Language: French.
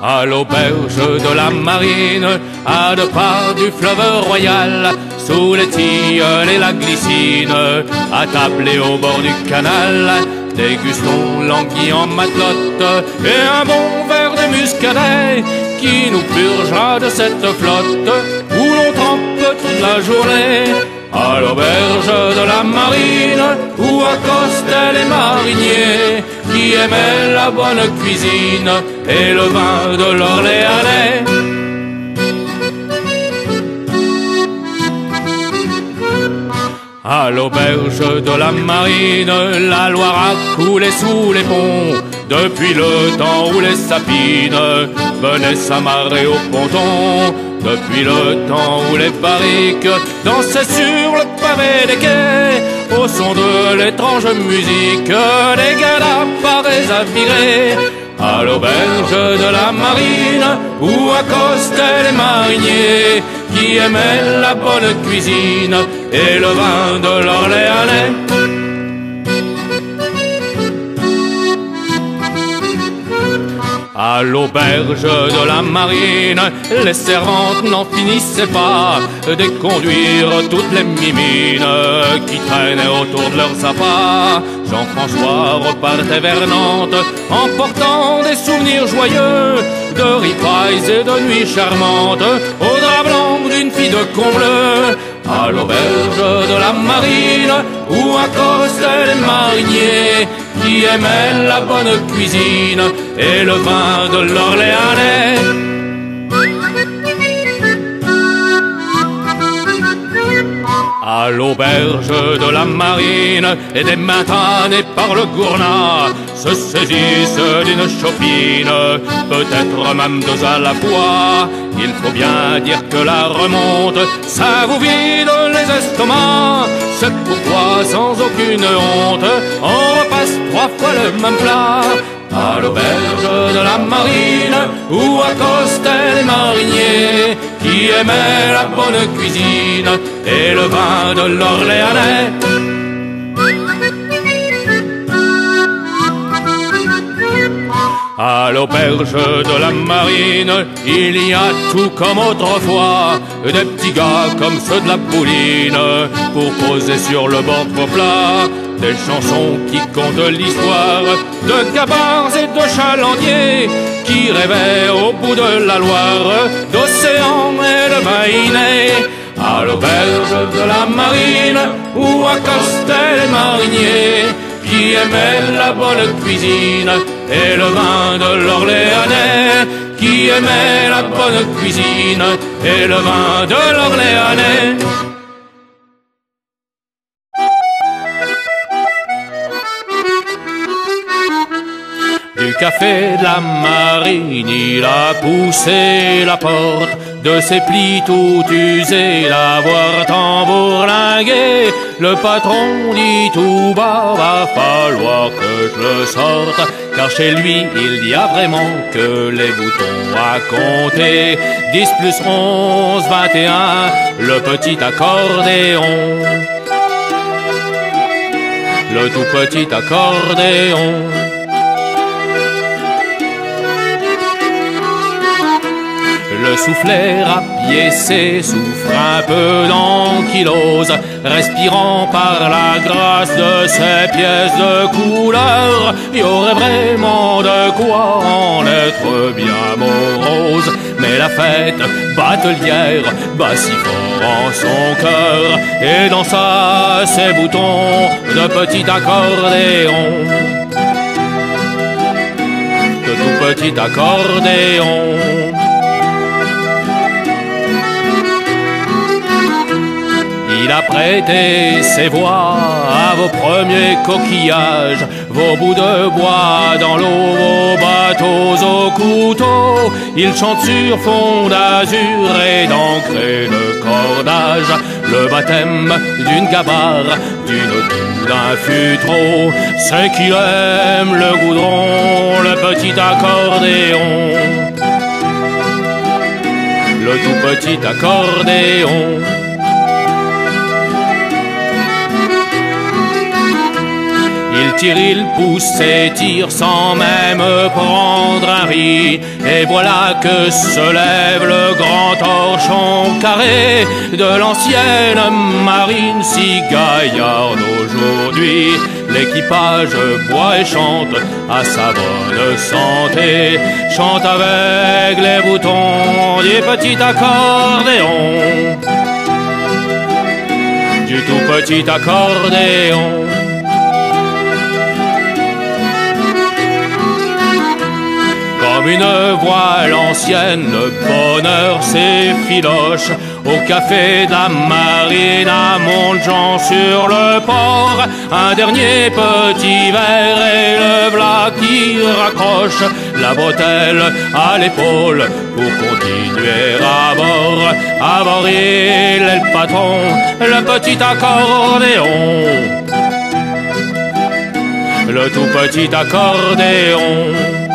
À l'auberge de la marine, à deux pas du fleuve royal, sous les tilleuls et la glycine, attablés au bord du canal, dégustons l'anguille en matelote et un bon verre de muscadet qui nous purgera de cette flotte où l'on trempe toute la journée. À l'auberge de la marine où accostaient les mariniers qui aimaient la bonne cuisine et le vin de l'Orléanais. À l'auberge de la marine, la Loire a coulé sous les ponts depuis le temps où les sapines venaient s'amarrer au ponton. Depuis le temps où les barriques dansaient sur le pavé des quais, au son de l'étrange musique des galas parés à virer. À l'auberge de la marine où accostaient les mariniers qui aimaient la bonne cuisine et le vin de l'Orléanais. À l'auberge de la marine, les servantes n'en finissaient pas de conduire toutes les mimines qui traînaient autour de leurs appâts. Jean-François repartait vers Nantes, emportant des souvenirs joyeux de ripailles et de nuits charmantes au drap blanc d'une fille de Combleu. À l'auberge de la marine où accostaient les mariniers qui aimaient la bonne cuisine et le vin de l'Orléanais. À l'auberge de la marine et des mains tannées par le gournat se saisissent d'une chopine, peut-être même deux à la fois. Il faut bien dire que la remonte, ça vous vide les estomacs. C'est pourquoi sans aucune honte, on repasse trois fois le même plat. À l'auberge de la marine où accostaient les mariniers qui aimaient la bonne cuisine et le vin de l'Orléanais. À l'auberge de la marine, il y a tout comme autrefois, des petits gars comme ceux de la Bouline, pour poser sur le bord de vos plats, des chansons qui comptent l'histoire de gabards et de chalandiers, qui rêvaient au bout de la Loire, d'océan et de baïnés. À l'auberge de la marine, où accostaient les mariniers, qui aimaient la bonne cuisine et le vin de l'Orléanais, qui aimaient la bonne cuisine et le vin de l'Orléanais. Du café de la marine, il a poussé la porte de ses plis tout usés, l'avoir tant bourlingué. Le patron dit tout bas, va falloir que je le sorte, car chez lui il y a vraiment que les boutons à compter. 10 plus 11, 21, le petit accordéon, le tout petit accordéon. Le soufflet rapiécé souffre un peu d'ankylose, respirant par la grâce de ces pièces de couleur. Y aurait vraiment de quoi en être bien morose, mais la fête batelière bat si fort en son cœur, et dans ça ses boutons de petit accordéon, de tout petit accordéon. Il a prêté ses voix à vos premiers coquillages, vos bouts de bois dans l'eau, vos bateaux au couteau. Il chante sur fond d'azur et d'encre et de cordage, le baptême d'une gabarre, d'un fut trop. C'est qu'il aime le goudron, le petit accordéon, le tout petit accordéon. Il tire, il pousse et tire sans même prendre un riz. Et voilà que se lève le grand torchon carré de l'ancienne marine si gaillarde aujourd'hui. L'équipage boit et chante à sa bonne santé, chante avec les boutons du petit accordéon, du tout petit accordéon. Comme une voile ancienne, le bonheur s'effiloche au café de la marine à Montjean sur le port. Un dernier petit verre et le v'là qui raccroche la bretelle à l'épaule pour continuer à bord. À bord il est le patron, le petit accordéon, le tout petit accordéon.